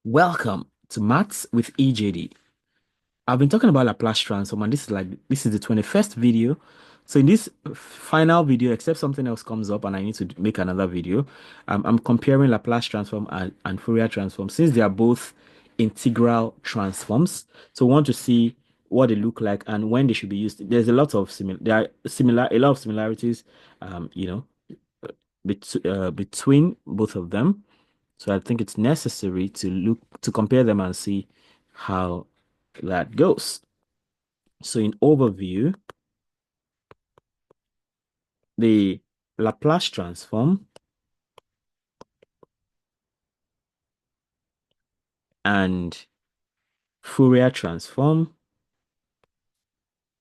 Welcome to Maths with EJD. I've been talking about Laplace transform, and this is the 21st video. So in this final video, except something else comes up and I need to make another video, I'm comparing Laplace transform and Fourier transform since they are both integral transforms. So we want to see what they look like and when they should be used. There's a lot of a lot of similarities, um, you know, between both of them. So I think it's necessary to compare them and see how that goes. So in overview, the Laplace transform and Fourier transform.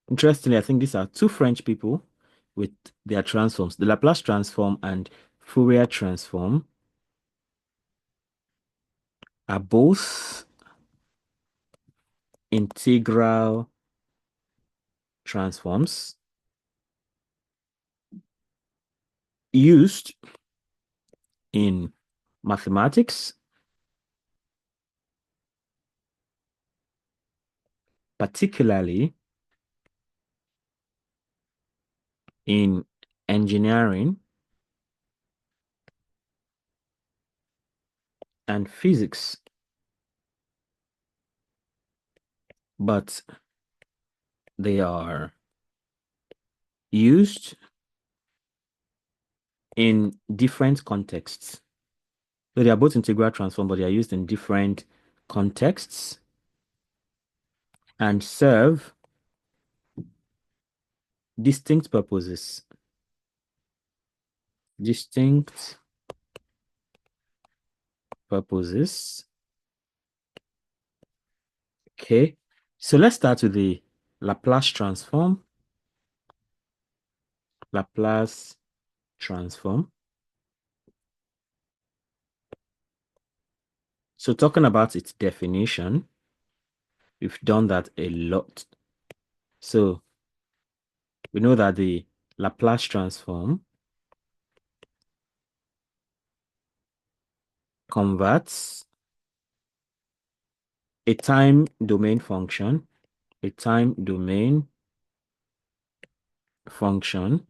Interestingly, I think these are two French people with their transforms. The Laplace transform and Fourier transform are both integral transforms used in mathematics, particularly in engineering and physics, but they are used in different contexts. So they are both integral transform, but they are used in different contexts and serve distinct purposes. Distinct purposes. Okay. So let's start with the Laplace transform. Laplace transform. So talking about its definition, we've done that a lot. So we know that the Laplace transform converts a time domain function, a time domain function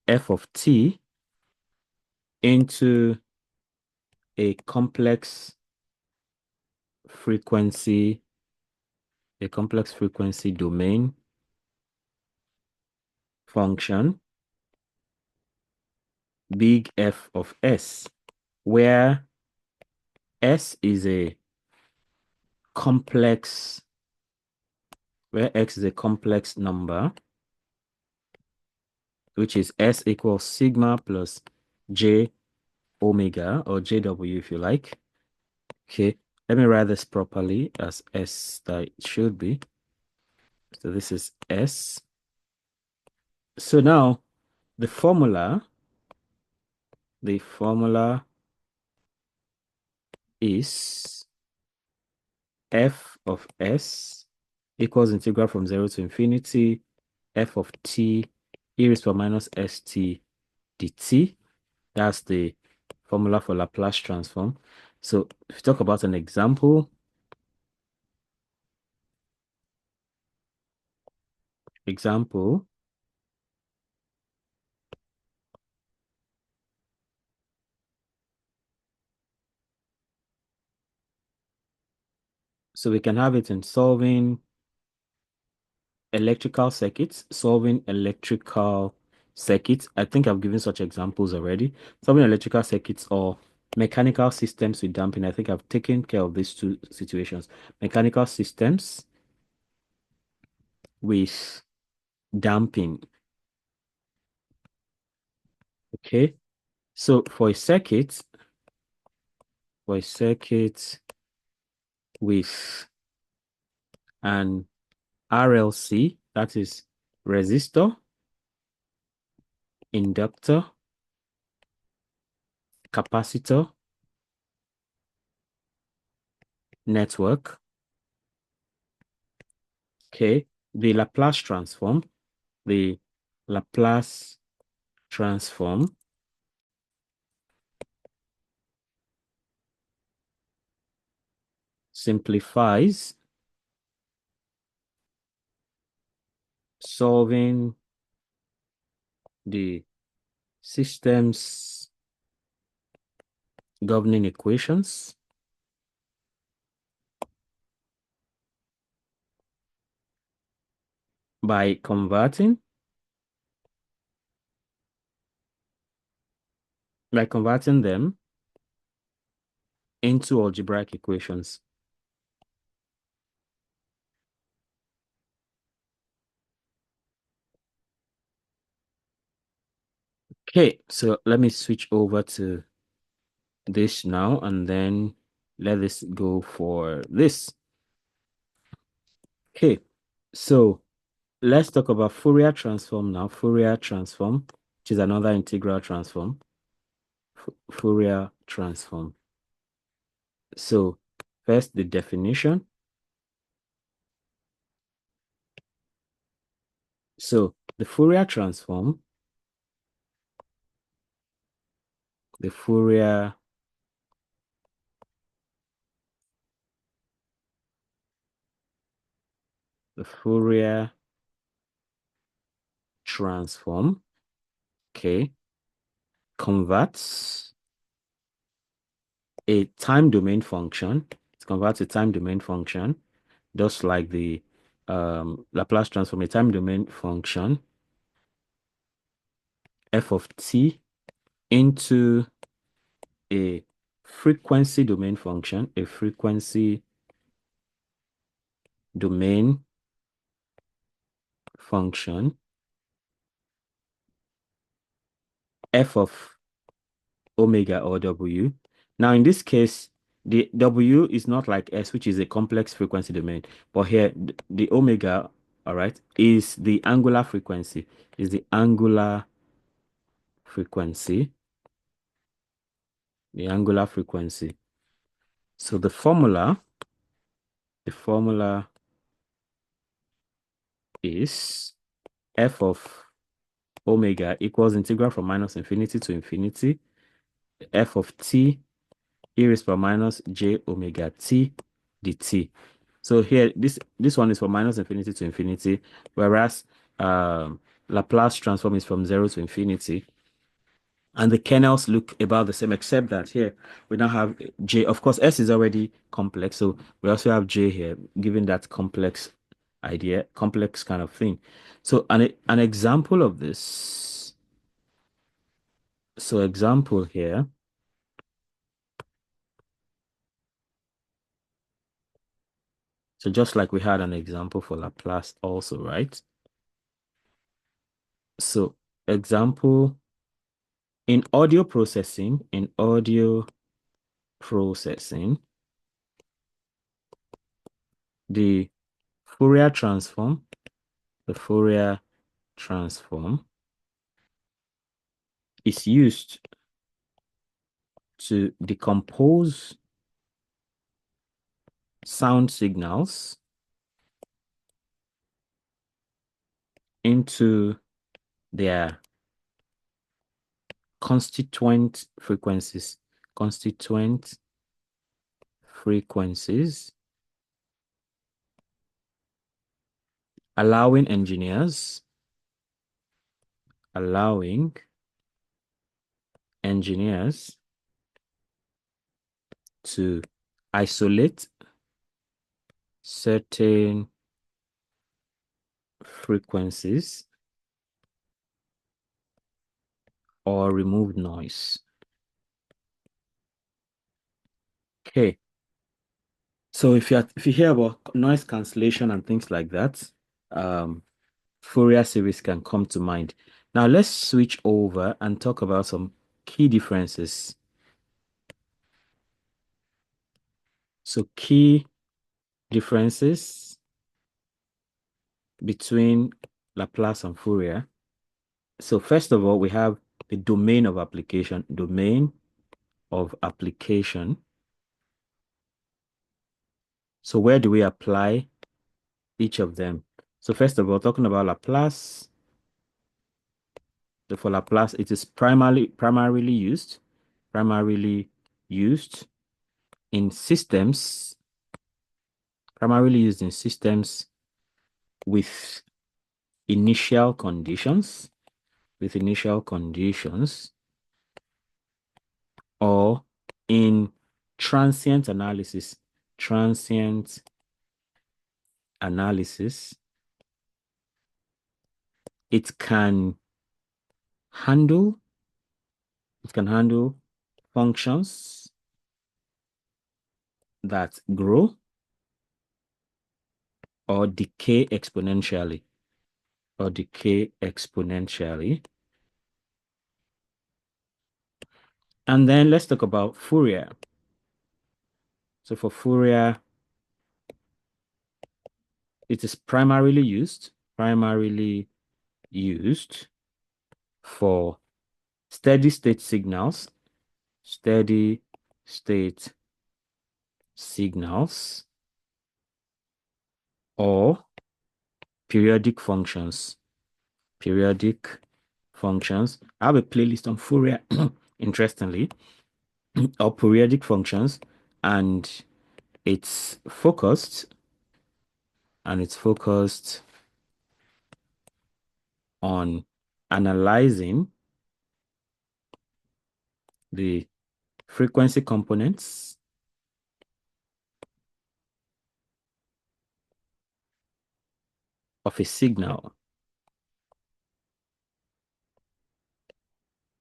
f of t into a complex frequency, domain function, big F of s, where s is a complex, where x is a complex number, which is s equals sigma plus j omega or jw if you like. Okay, let me write this properly as s that it should be. So this is s. So now the formula, the formula is f of s equals integral from 0 to infinity f of t e raised to minus st dt. That's the formula for Laplace transform. So if you talk about an example, so we can have it in solving electrical circuits, I think I've given such examples already. Solving electrical circuits or mechanical systems with damping. I think I've taken care of these two situations. Mechanical systems with damping. Okay. So for a circuit with an RLC, that is resistor, inductor, capacitor, network. Okay, the the Laplace transform simplifies solving the system's governing equations by converting them into algebraic equations. Okay, so let me switch over to this now and then let this go for this. Okay, so let's talk about Fourier transform now. Fourier transform, which is another integral transform. Fourier transform. So first the definition. So the Fourier transform, the Fourier the Fourier transform, okay, converts a time domain function. It converts a time domain function, just like the Laplace transform, a time domain function f of t into a frequency domain function, a frequency domain function f of omega or w. Now, in this case, the w is not like s, which is a complex frequency domain, but here the omega, all right, is the angular frequency, is the angular frequency, the angular frequency. So the formula is f of omega equals integral from minus infinity to infinity f of t e raised by minus j omega t dt. So here, this one is from minus infinity to infinity, whereas Laplace transform is from 0 to infinity. And the kernels look about the same, except that here we now have j. Of course, s is already complex, so we also have j here, given that complex idea, complex kind of thing. So an example of this. So example here. So just like we had an example for Laplace also, right? So example in audio processing, the Fourier transform, the Fourier transform is used to decompose sound signals into their constituent frequencies, constituent frequencies, allowing engineers to isolate certain frequencies or remove noise. Okay. So if you hear about noise cancellation and things like that, Fourier series can come to mind. Now let's switch over and talk about some key differences. So key differences between Laplace and Fourier. So first of all, we have the domain of application, So where do we apply each of them? So first of all, talking about Laplace, for Laplace, it is primarily used in systems primarily used in systems with initial conditions, or in transient analysis. Transient analysis, it can handle functions that grow or decay exponentially. And then let's talk about Fourier. So for Fourier, it is primarily used for steady state signals, or periodic functions. I have a playlist on Fourier, interestingly, or periodic functions, and it's focused on analyzing the frequency components of a signal.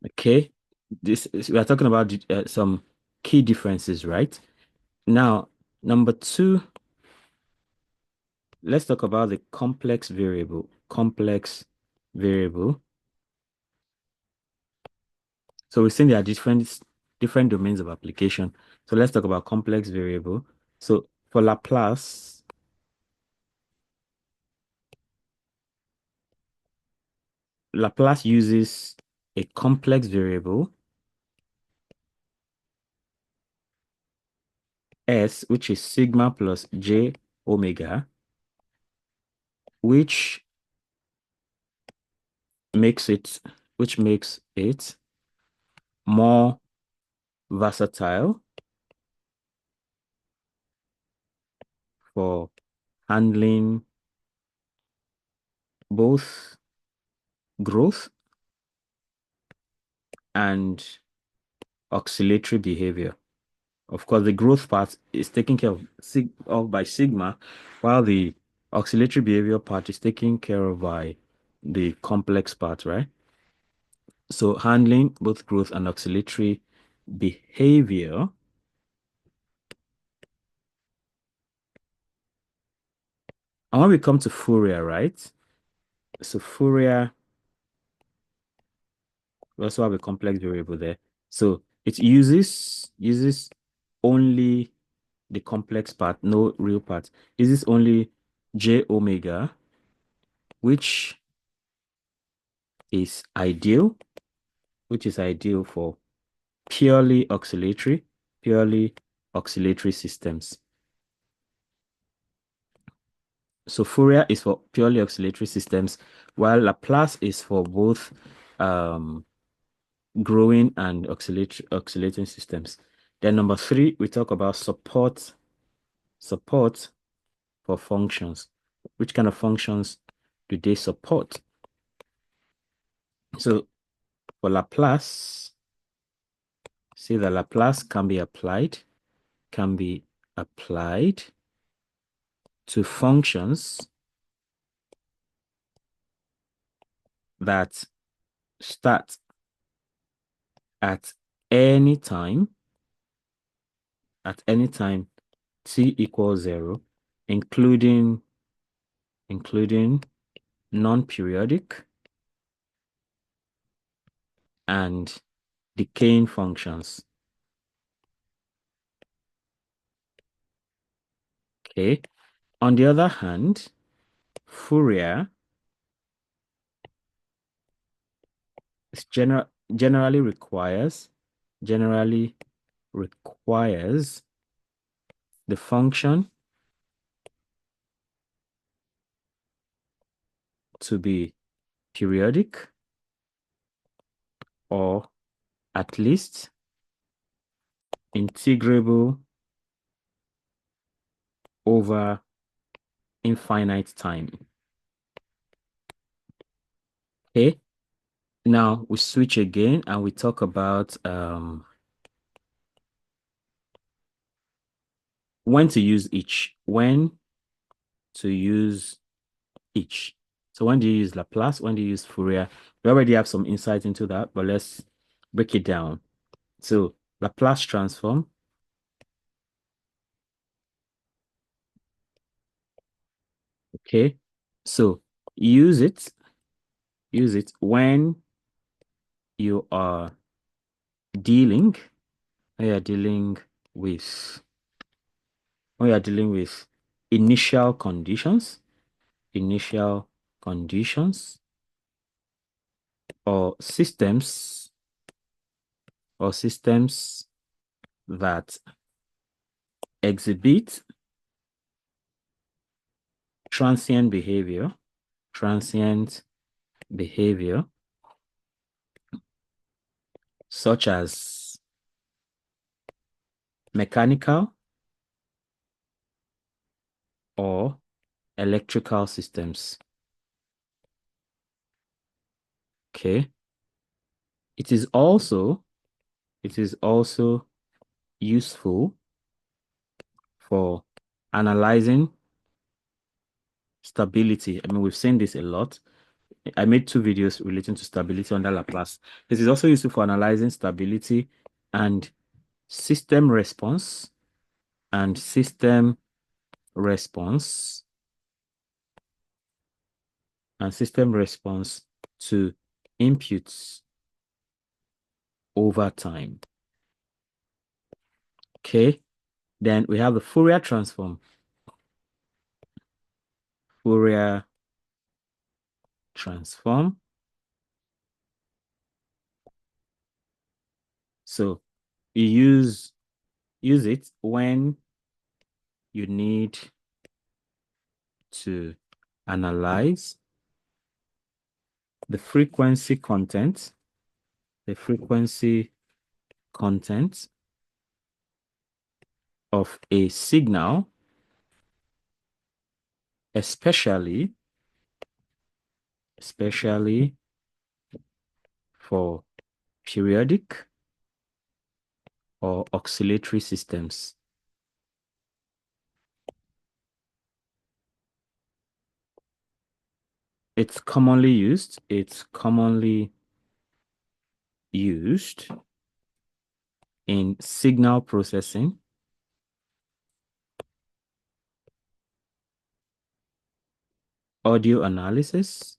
Okay, we are talking about some key differences, right? Now, number two, let's talk about the complex variable. So we've seen there are different domains of application. So let's talk about complex variable. So for Laplace uses a complex variable S, which is sigma plus j omega, which makes it more versatile for handling both growth and oscillatory behavior. Of course, the growth part is taken care of by sigma, while the oscillatory behavior part is taken care of by the complex part, right? So handling both growth and oscillatory behavior. And when we come to Fourier, right? So Fourier, we also have a complex variable there. So it uses only the complex part, no real part. Uses only j omega, which is ideal, for purely oscillatory systems. So Fourier is for purely oscillatory systems, while Laplace is for both growing and oscillating systems. Then number three, we talk about support for functions. Which kind of functions do they support? So for Laplace, say that Laplace can be applied to functions that start at any time t equals 0, including non-periodic and decaying functions. Okay. On the other hand, Fourier is generally requires the function to be periodic, or at least integrable over infinite time. Okay. Now we switch again and we talk about when to use each. When to use each. So when do you use Laplace? When do you use Fourier? We already have some insight into that, but let's break it down. So Laplace transform. Okay. So use it when you are dealing, when you're dealing with, when you're dealing with initial conditions, initial conditions, or systems that exhibit transient behavior, transient behavior, such as mechanical or electrical systems. Okay. It is also, it is also useful for analyzing stability. I mean, we've seen this a lot. I made two videos relating to stability under Laplace. This is also useful for analyzing stability and system response and system response system response to inputs over time. Okay. Then we have the Fourier transform. Fourier transform. So you use it when you need to analyze the frequency content, the frequency content of a signal, especially for periodic or oscillatory systems. It's commonly used. It's commonly used in signal processing, audio analysis,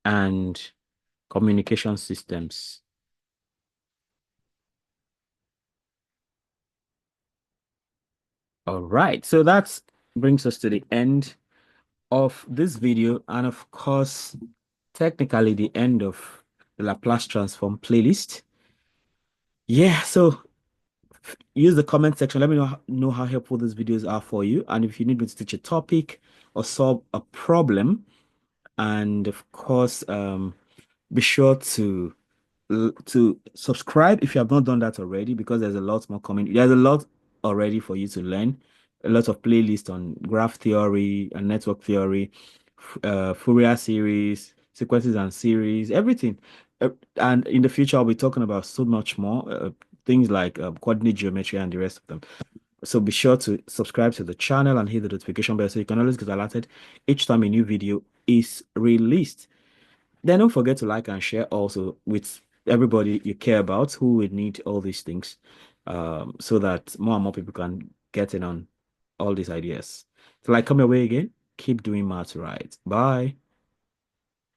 and communication systems. All right, so that brings us to the end of this video, and of course, technically the end of the Laplace transform playlist. Yeah, so use the comment section. Let me know how helpful these videos are for you, and if you need me to teach a topic or solve a problem, and of course, be sure to subscribe if you have not done that already, because there's a lot more coming. There's a lot already for you to learn. A lot of playlists on graph theory and network theory, Fourier series, sequences and series, everything. And in the future, I'll be talking about so much more, things like coordinate geometry and the rest of them. So be sure to subscribe to the channel and hit the notification bell so you can always get alerted each time a new video is released. Then don't forget to like and share also with everybody you care about who would need all these things, so that more and more people can get in on all these ideas. So like, come your way again, keep doing maths right. Bye.